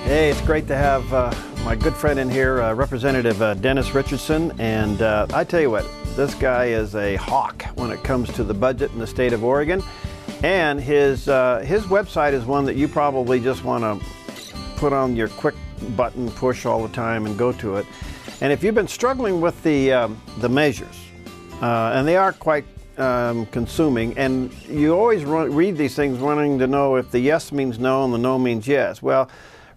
Hey, it's great to have my good friend in here, Representative Dennis Richardson. And I tell you what, this guy is a hawk when it comes to the budget in the state of Oregon. And his website is one that you probably just want to put on your quick button push all the time and go to it. And if you've been struggling with the measures, and they are quite consuming, and you always read these things wanting to know if the yes means no and the no means yes. Well,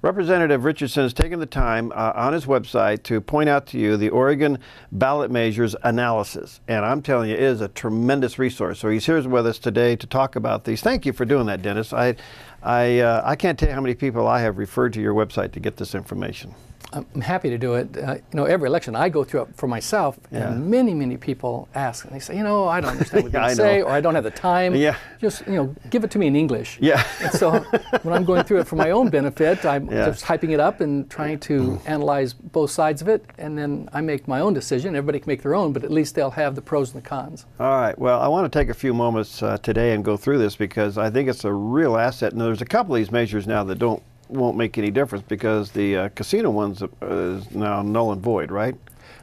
Representative Richardson has taken the time on his website to point out to you the Oregon Ballot Measures analysis. And I'm telling you, it is a tremendous resource. So he's here with us today to talk about these. Thank you for doing that, Dennis. I can't tell you how many people I have referred to your website to get this information. I'm happy to do it. You know, every election I go through it for myself, and many people ask, and they say, you know, I don't understand what you say, or I don't have the time. Yeah. Just, you know, give it to me in English. Yeah. And so when I'm going through it for my own benefit, I'm just typing it up and trying to analyze both sides of it, and then I make my own decision. Everybody can make their own, but at least they'll have the pros and the cons. All right. Well, I want to take a few moments today and go through this because I think it's a real asset. And there's a couple of these measures now that won't make any difference because the casino ones is now null and void, right?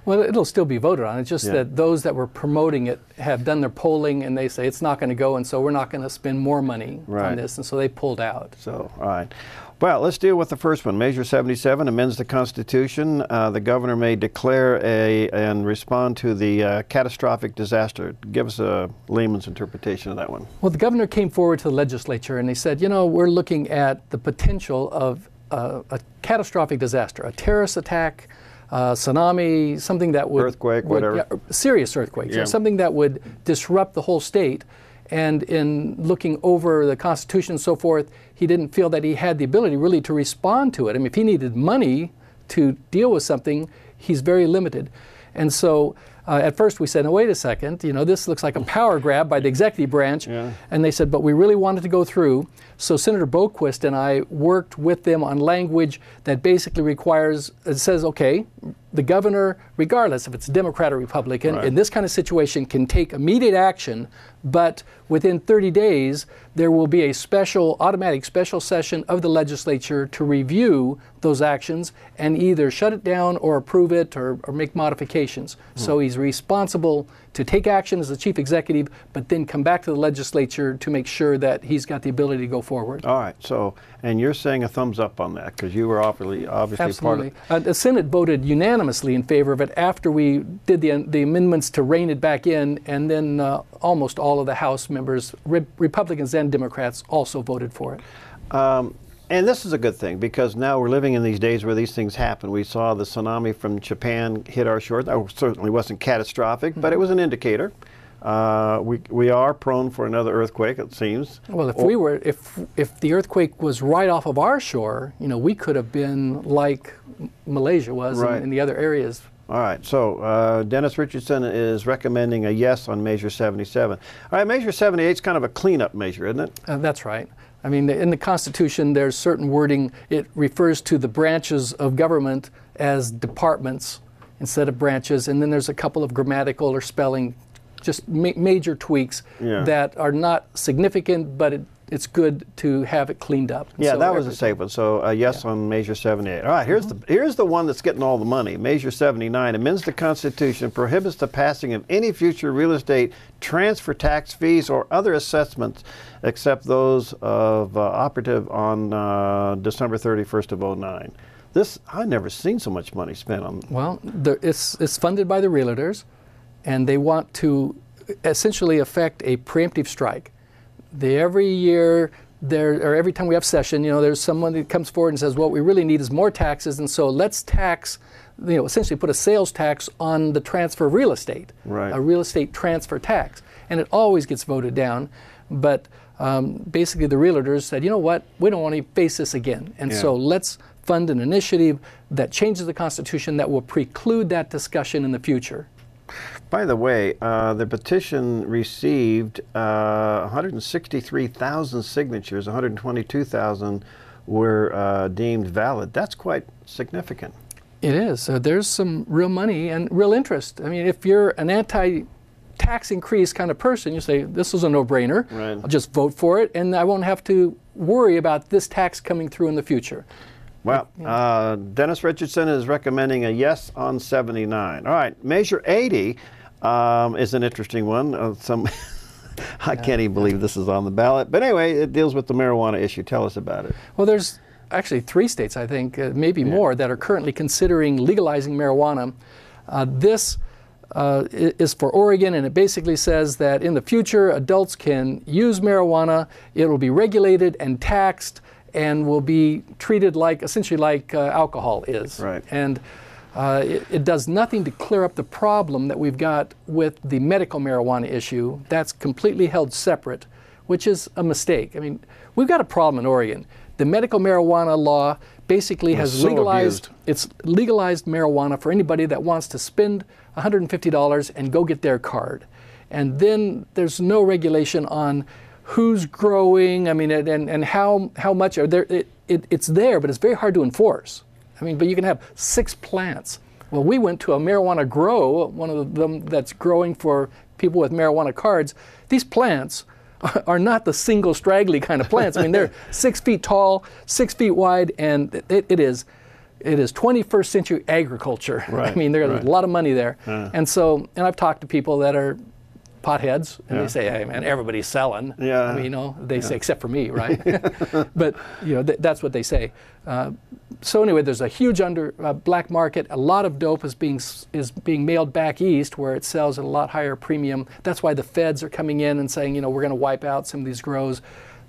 Well, it'll still be voted on. It's just that those that were promoting it have done their polling and they say it's not going to go, and so we're not going to spend more money on this, and so they pulled out. So, all right. Well, let's deal with the first one. Measure 77 amends the Constitution. The governor may declare and respond to the catastrophic disaster. Give us a layman's interpretation of that one. Well, the governor came forward to the legislature and they said, you know, we're looking at the potential of a catastrophic disaster, a terrorist attack, tsunami, something that would... Earthquake, whatever. Yeah, serious earthquake, something that would disrupt the whole state. And in looking over the Constitution and so forth, he didn't feel that he had the ability really to respond to it. I mean, if he needed money to deal with something, he's very limited. And so at first we said, no, wait a second, you know, this looks like a power grab by the executive branch. And they said, but we really wanted to go through. So Senator Boquist and I worked with them on language that basically requires, it says, okay, the governor, regardless if it's Democrat or Republican, in this kind of situation can take immediate action, but within 30 days, there will be a automatic special session of the legislature to review those actions and either shut it down or approve it or make modifications. So he's responsible to take action as the chief executive, but then come back to the legislature to make sure that he's got the ability to go forward. All right. So, and you're saying a thumbs up on that because you were obviously Absolutely. part of the Senate voted unanimously in favor of it after we did the amendments to rein it back in, and then almost all of the House members, Republicans and Democrats, also voted for it. And this is a good thing because now we're living in these days where these things happen. We saw the tsunami from Japan hit our shores. That certainly wasn't catastrophic, but it was an indicator. We are prone for another earthquake, it seems. Well, if the earthquake was right off of our shore, you know, we could have been like Malaysia was in the other areas. All right, so Dennis Richardson is recommending a yes on Measure 77. All right, Measure 78 is kind of a cleanup measure, isn't it? That's right. I mean, in the Constitution, there's certain wording. It refers to the branches of government as departments instead of branches, and then there's a couple of grammatical or spelling, just major tweaks that are not significant, but it's good to have it cleaned up. Yeah, so that was a safe one. So yes on Measure 78. All right, here's the one that's getting all the money. Measure 79 amends the Constitution, prohibits the passing of any future real estate transfer tax fees or other assessments except those of operative on December 31st of 2009. This, I've never seen so much money spent on. Well, it's funded by the realtors, and they want to essentially affect a preemptive strike. Every year, or every time we have session, you know, there's someone that comes forward and says, what we really need is more taxes, and so let's tax, you know, essentially put a sales tax on the transfer of real estate, a real estate transfer tax. And it always gets voted down, but basically the realtors said, you know what, we don't want to face this again, and so let's fund an initiative that changes the Constitution that will preclude that discussion in the future. By the way, the petition received 163,000 signatures, 122,000 were deemed valid. That's quite significant. It is. There's some real money and real interest. I mean, if you're an anti-tax increase kind of person, you say, this is a no-brainer. I'll just vote for it, and I won't have to worry about this tax coming through in the future. Well, Dennis Richardson is recommending a yes on 79. All right, Measure 80 is an interesting one. I can't even believe this is on the ballot. But anyway, it deals with the marijuana issue. Tell us about it. Well, there's actually 3 states, I think, maybe more, that are currently considering legalizing marijuana. This is for Oregon, and it basically says that in the future, adults can use marijuana. It will be regulated and taxed and will be treated like, essentially like alcohol is. Right. And it does nothing to clear up the problem that we've got with the medical marijuana issue. That's completely held separate, which is a mistake. I mean, we've got a problem in Oregon. The medical marijuana law basically has legalized marijuana for anybody that wants to spend $150 and go get their card. And then there's no regulation on who's growing, I mean, and how much are there. It's there, but it's very hard to enforce. I mean, but you can have 6 plants. Well, we went to a marijuana grow, one of them that's growing for people with marijuana cards. These plants are not the single straggly kind of plants. I mean, they're 6 feet tall, 6 feet wide, and it is 21st century agriculture. Right, I mean, there's a lot of money there. And I've talked to people that are potheads, and they say, hey man, everybody's selling. I mean, you know, they say, except for me, right? But, you know, that's what they say. So anyway, there's a huge black market. A lot of dope is being mailed back east, where it sells at a lot higher premium. That's why the feds are coming in and saying, you know, we're going to wipe out some of these grows.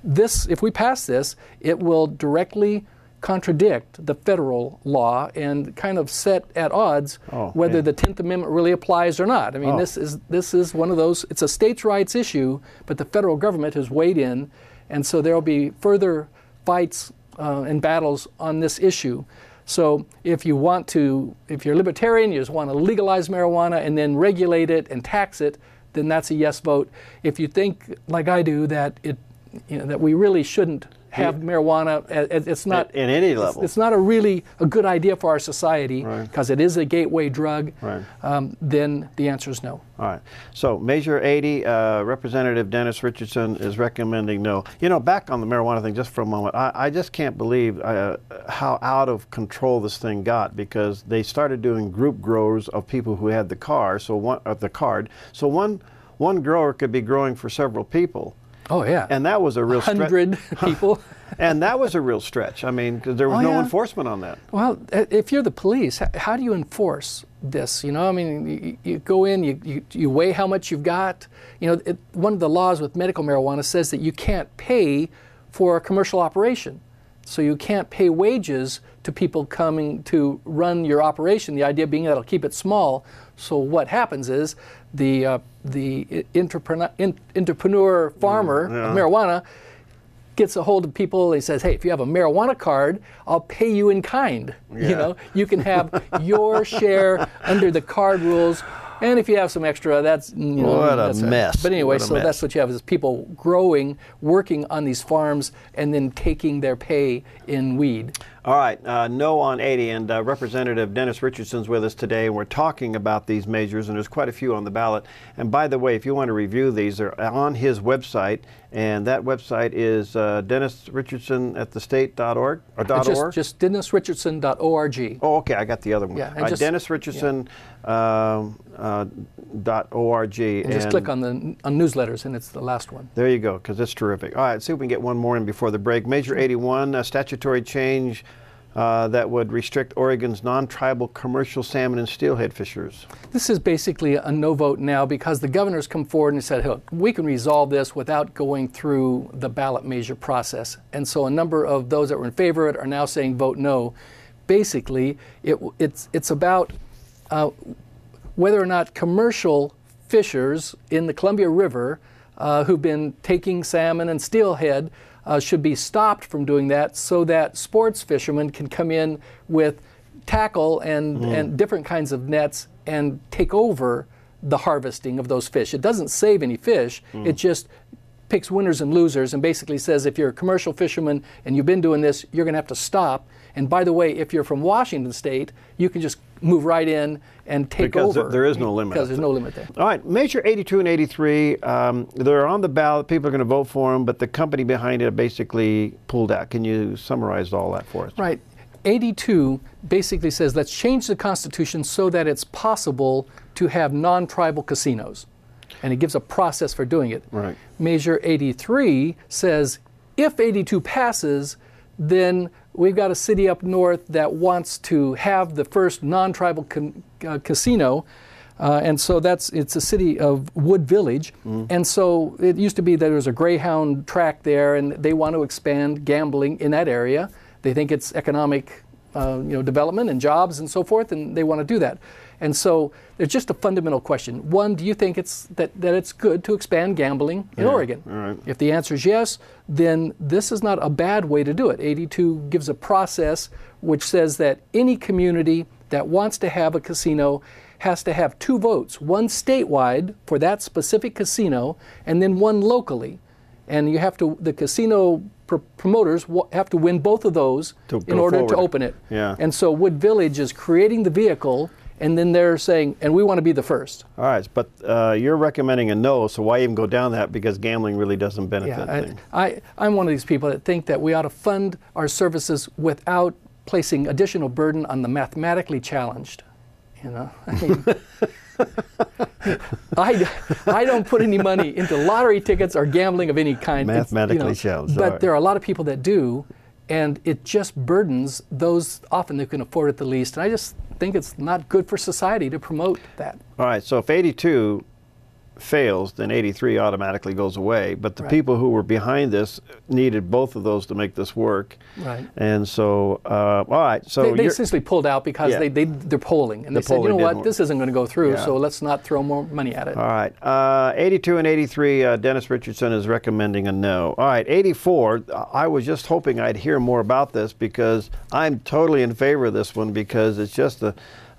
If we pass this, it will directly contradict the federal law and kind of set at odds whether the 10th Amendment really applies or not. I mean, this is one of those, it's a states' rights issue, but the federal government has weighed in, and so there will be further fights and battles on this issue. So if you're libertarian, you just want to legalize marijuana and then regulate it and tax it, then that's a yes vote. If you think, like I do, that that we really shouldn't have marijuana, it's not at any level. It's not a good idea for our society, because it is a gateway drug. Then the answer is no. All right. So Measure 80, Representative Dennis Richardson is recommending no. You know, back on the marijuana thing just for a moment, I just can't believe how out of control this thing got, because they started doing group grows of people who had the card. So one grower could be growing for several people. Oh yeah, and that was a real 100 people, and that was a real stretch. I mean, because there was no enforcement on that. Well, if you're the police, how do you enforce this? You know, I mean, you go in, you weigh how much you've got. You know, one of the laws with medical marijuana says that you can't pay for a commercial operation, so you can't pay wages to people coming to run your operation. The idea being that it'll keep it small. So what happens is the entrepreneur farmer of marijuana gets a hold of people. He says, hey, if you have a marijuana card, I'll pay you in kind. You know, you can have your share under the card rules. And if you have some extra, that's, you know, what a mess. But anyway, so that's what you have, is people growing, working on these farms, and then taking their pay in weed. All right, no on 80, and Representative Dennis Richardson's with us today, and we're talking about these measures, and there's quite a few on the ballot. And by the way, if you want to review these, they're on his website, and that website is dennisrichardsonatthestate.org or .org? Just dennisrichardson.org. Oh, okay, I got the other one. Yeah, Dennis Richardson. .org, and just click on newsletters, and it's the last one. There you go, because it's terrific. All right, let's see if we can get one more in before the break. Measure 81, a statutory change that would restrict Oregon's non-tribal commercial salmon and steelhead fishers. This is basically a no vote now, because the governor's come forward and said, look, we can resolve this without going through the ballot measure process. And so a number of those that were in favor of it are now saying vote no. Basically, it's about whether or not commercial fishers in the Columbia River who've been taking salmon and steelhead should be stopped from doing that, so that sports fishermen can come in with tackle and different kinds of nets and take over the harvesting of those fish. It doesn't save any fish, it just picks winners and losers, and basically says, if you're a commercial fisherman and you've been doing this, you're going to have to stop. And by the way, if you're from Washington State, you can just move right in and take over. Because there is no limit. Because there's no limit there. All right, Measure 82 and 83, they're on the ballot. People are going to vote for them, but the company behind it basically pulled out. Can you summarize all that for us? Right. 82 basically says let's change the Constitution so that it's possible to have non-tribal casinos. And it gives a process for doing it. Right. Measure 83 says if 82 passes, then we've got a city up north that wants to have the first non-tribal casino. And so it's a city of Wood Village. And so it used to be that there was a Greyhound track there, and they want to expand gambling in that area. They think it's economic development and jobs and so forth, and they want to do that. And so there's just a fundamental question. One, do you think that it's good to expand gambling in Oregon? Right. If the answer is yes, then this is not a bad way to do it. 82 gives a process which says that any community that wants to have a casino has to have 2 votes, one statewide for that specific casino, and then one locally. And you have to, the casino promoters have to win both of those in order to open it. Yeah. And so Wood Village is creating the vehicle, and then they're saying, and we want to be the first. All right, but you're recommending a no, so why even go down that? Because gambling really doesn't benefit things. I'm one of these people that think that we ought to fund our services without placing additional burden on the mathematically challenged. You know, I mean, I don't put any money into lottery tickets or gambling of any kind. Mathematically challenged. But there are a lot of people that do, and it just burdens those often who can afford it the least. And I just think it's not good for society to promote that. All right, so if 82 fails, then 83 automatically goes away. But the people who were behind this needed both of those to make this work. Right. And so, all right. So they essentially pulled out because they're polling. And they said, you know what, this isn't going to go through, so let's not throw more money at it. All right. 82 and 83, Dennis Richardson is recommending a no. All right, 84, I was just hoping I'd hear more about this because I'm totally in favor of this one because it's just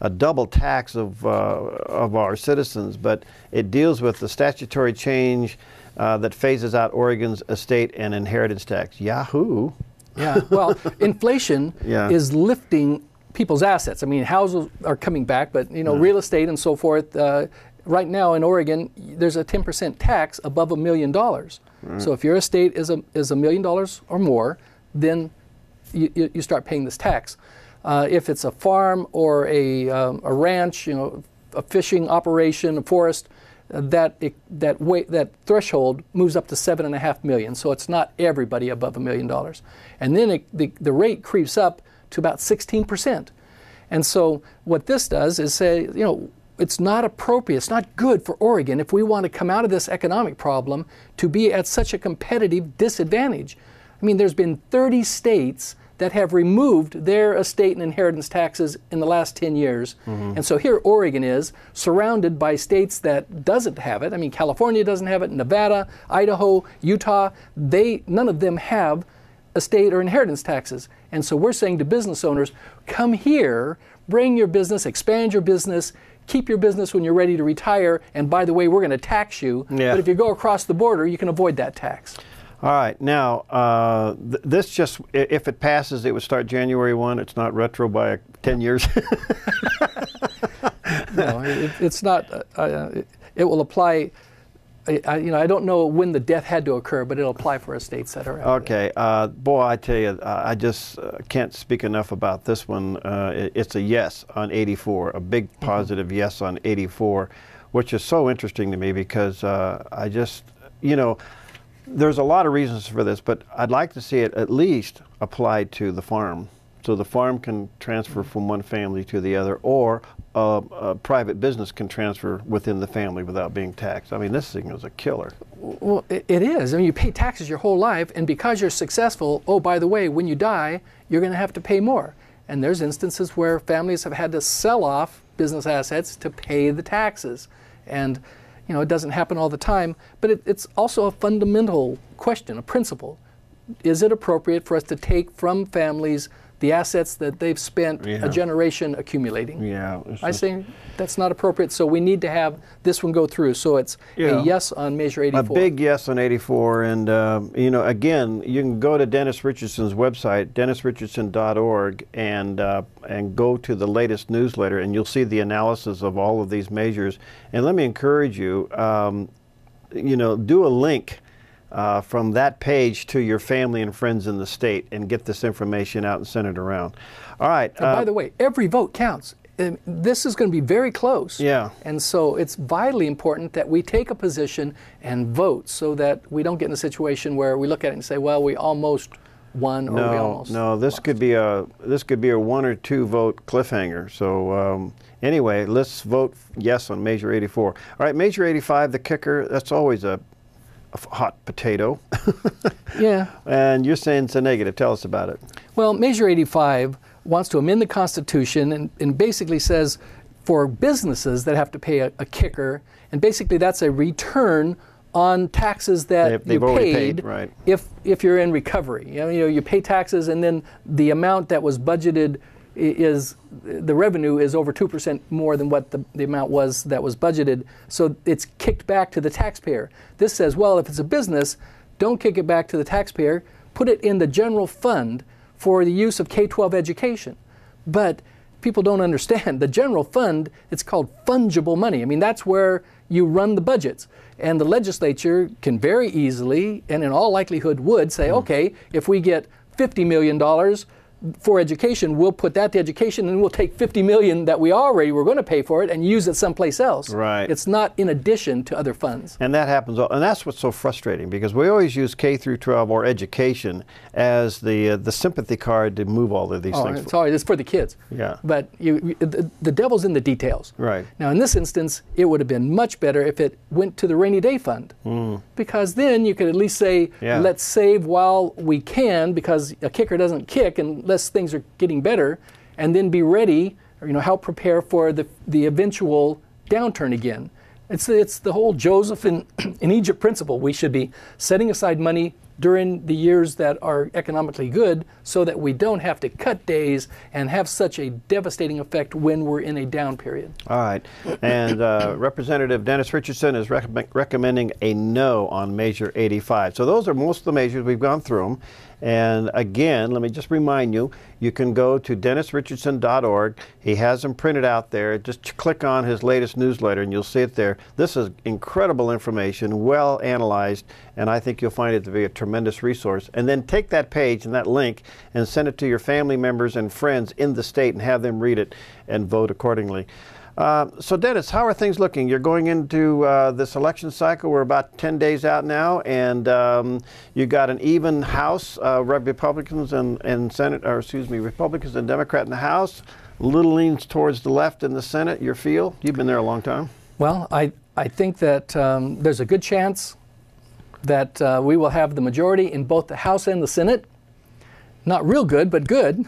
a double tax of our citizens, but it deals with the statutory change that phases out Oregon's estate and inheritance tax. Yahoo! Yeah, well, inflation is lifting people's assets. I mean, houses are coming back, but real estate and so forth. Right now in Oregon, there's a 10% tax above $1 million. So if your estate is $1 million or more, then you start paying this tax. If it's a farm or a ranch, a fishing operation, a forest, that threshold moves up to $7.5 million. So it's not everybody above $1 million, and then the rate creeps up to about 16%. And so what this does is say, it's not appropriate, it's not good for Oregon if we want to come out of this economic problem to be at such a competitive disadvantage. I mean, there's been 30 states that have removed their estate and inheritance taxes in the last 10 years. And so here Oregon is surrounded by states that doesn't have it. I mean, California doesn't have it, Nevada, Idaho, Utah, none of them have estate or inheritance taxes. And so we're saying to business owners, come here, bring your business, expand your business, keep your business when you're ready to retire, and by the way, we're going to tax you. But if you go across the border, you can avoid that tax. All right, now, this just, if it passes, it would start January 1. It's not retro by 10 years. No, it's not. It will apply. I don't know when the death had to occur, but it'll apply for estates that are out. Okay, boy, I tell you, I just can't speak enough about this one. It's a yes on 84, a big positive yes on 84, which is so interesting to me because I just, there's a lot of reasons for this, but I'd like to see it at least applied to the farm. So the farm can transfer from one family to the other, or a private business can transfer within the family without being taxed. I mean, this thing is a killer. Well, it is. I mean, you pay taxes your whole life, and because you're successful, oh, by the way, when you die, you're going to have to pay more. And there's instances where families have had to sell off business assets to pay the taxes. And it doesn't happen all the time, but it's also a fundamental question, a principle. Is it appropriate for us to take from families the assets that they've spent a generation accumulating? Yeah. I say that's not appropriate, so we need to have this one go through. So it's a yes on Measure 84. A big yes on 84, and again, you can go to Dennis Richardson's website, dennisrichardson.org, and go to the latest newsletter, and you'll see the analysis of all of these measures. And let me encourage you, do a link from that page to your family and friends in the state and get this information out and send it around. All right. And by the way, every vote counts. This is going to be very close. Yeah. And so it's vitally important that we take a position and vote so that we don't get in a situation where we look at it and say, well, we almost won or we almost this lost. could be a 1 or 2 vote cliffhanger. So anyway, let's vote yes on Measure 84. All right, Measure 85, the kicker, that's always a hot potato. Yeah. And you're saying it's a negative. Tell us about it. Well, Measure 85 wants to amend the Constitution and basically says for businesses that have to pay a kicker, and basically that's a return on taxes that they've you already paid, right. if you're in recovery. You know, you pay taxes and then the amount that was budgeted is, the revenue is over 2% more than what the amount was that was budgeted, so it's kicked back to the taxpayer. This says, well, if it's a business, don't kick it back to the taxpayer, put it in the general fund for the use of K-12 education. But people don't understand. The general fund, it's called fungible money. I mean, that's where you run the budgets. And the legislature can very easily, and in all likelihood would, say, okay, if we get $50 million for education, we'll put that to education and we'll take $50 million that we already were going to pay for it and use it someplace else. Right. It's not in addition to other funds. And that happens, and that's what's so frustrating, because we always use K through 12 or education as the sympathy card to move all of these things. It's for the kids. Yeah. But the devil's in the details. Right. Now, in this instance, it would have been much better if it went to the rainy day fund, because then you could at least say, let's save while we can, because a kicker doesn't kick unless things are getting better, and then be ready, or, help prepare for the eventual downturn again. It's the whole Joseph in Egypt principle. We should be setting aside money during the years that are economically good so that we don't have to cut days and have such a devastating effect when we're in a down period. All right. And Representative Dennis Richardson is recommending a no on Measure 85. So those are most of the measures. We've gone through them. And again, let me just remind you, you can go to DennisRichardson.org. He has them printed out there. Just click on his latest newsletter and you'll see it there. This is incredible information, well analyzed, and I think you'll find it to be a tremendous resource. And then take that page and that link and send it to your family members and friends in the state and have them read it and vote accordingly. So Dennis, how are things looking? You're going into this election cycle. We're about 10 days out now, and you got an even House, Republicans and Senate, or excuse me, Republicans and Democrat in the House. A little leans towards the left in the Senate. Your feel? You've been there a long time. Well, I think that there's a good chance that we will have the majority in both the House and the Senate. Not real good, but good.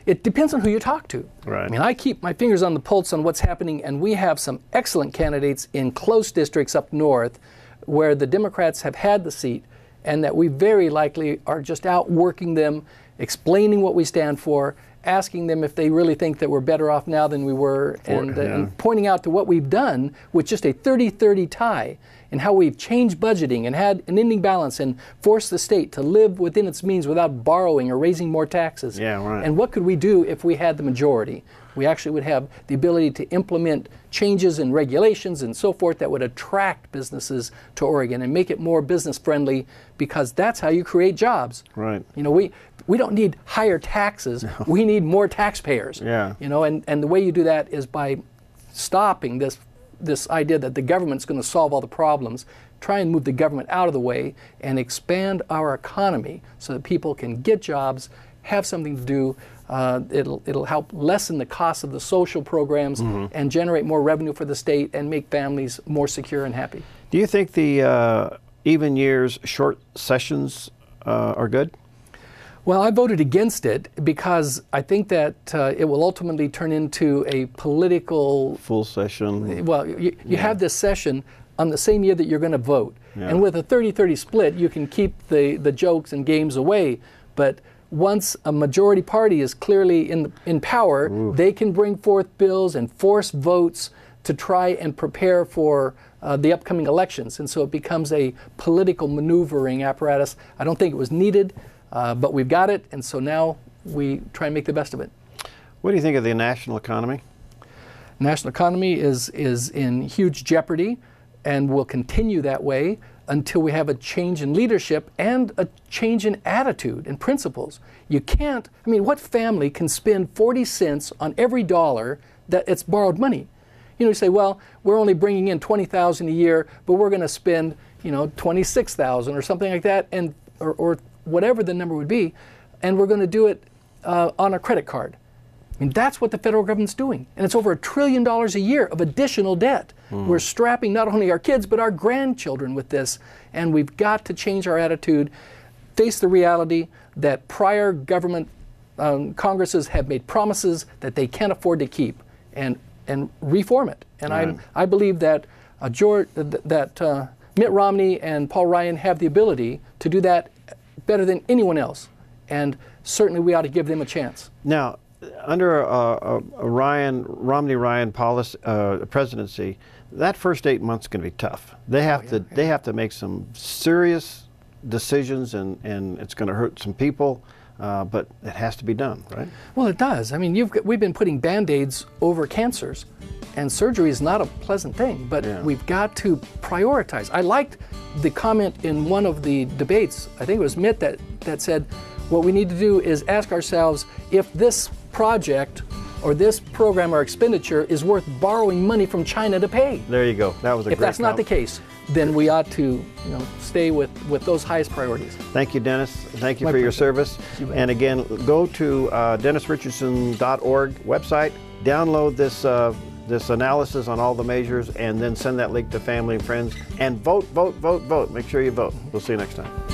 It depends on who you talk to. Right. I mean, I keep my fingers on the pulse on what's happening, and we have some excellent candidates in close districts up north where the Democrats have had the seat, and that we very likely are just outworking them, explaining what we stand for, asking them if they really think that we're better off now than we were, and pointing out to what we've done with just a 30-30 tie, and how we've changed budgeting and had an ending balance and forced the state to live within its means without borrowing or raising more taxes. Yeah, right. And what could we do if we had the majority? We actually would have the ability to implement changes in regulations and so forth that would attract businesses to Oregon and make it more business friendly, because that's how you create jobs. Right. We don't need higher taxes. No. We need more taxpayers. Yeah. And the way you do that is by stopping this idea that the government's going to solve all the problems. Try and move the government out of the way and expand our economy so that people can get jobs, have something to do. It'll help lessen the cost of the social programs and generate more revenue for the state and make families more secure and happy. Do you think the even years, short sessions are good? Well, I voted against it because I think that it will ultimately turn into a political... Full session. Well, you have this session on the same year that you're going to vote. Yeah. And with a 30-30 split, you can keep the jokes and games away. But once a majority party is clearly in power, they can bring forth bills and force votes to try and prepare for the upcoming elections. And so it becomes a political maneuvering apparatus. I don't think it was needed. But we've got it, and so now we try and make the best of it. What do you think of the national economy? National economy is in huge jeopardy. and will continue that way until we have a change in leadership and a change in attitude and principles. You can't, I mean, what family can spend 40 cents on every dollar that it's borrowed money? You know, you say, well, we're only bringing in $20,000 a year, but we're going to spend, you know, $26,000 or something like that, and or whatever the number would be, and we're going to do it on a credit card. I mean, that's what the federal government's doing. And it's over $1 trillion a year of additional debt. We're strapping not only our kids, but our grandchildren with this. And we've got to change our attitude, face the reality that prior government Congresses have made promises that they can't afford to keep, and reform it. And I believe that Mitt Romney and Paul Ryan have the ability to do that better than anyone else. And certainly we ought to give them a chance. Now, under a Romney-Ryan policy presidency, that first 8 months is going to be tough. They have to make some serious decisions, and it's going to hurt some people, but it has to be done, right? Well, it does. I mean, we've been putting Band-Aids over cancers, and surgery is not a pleasant thing, but we've got to prioritize. I liked the comment in one of the debates, I think it was Mitt, that said, what we need to do is ask ourselves if this project or this program or expenditure is worth borrowing money from China to pay. There you go. That was a great If that's not the case, then we ought to, stay with those highest priorities. Thank you, Dennis. Thank you for your service. And again, go to DennisRichardson.org website, download this analysis on all the measures, and then send that link to family and friends, and vote, vote, vote, vote. Make sure you vote. We'll see you next time.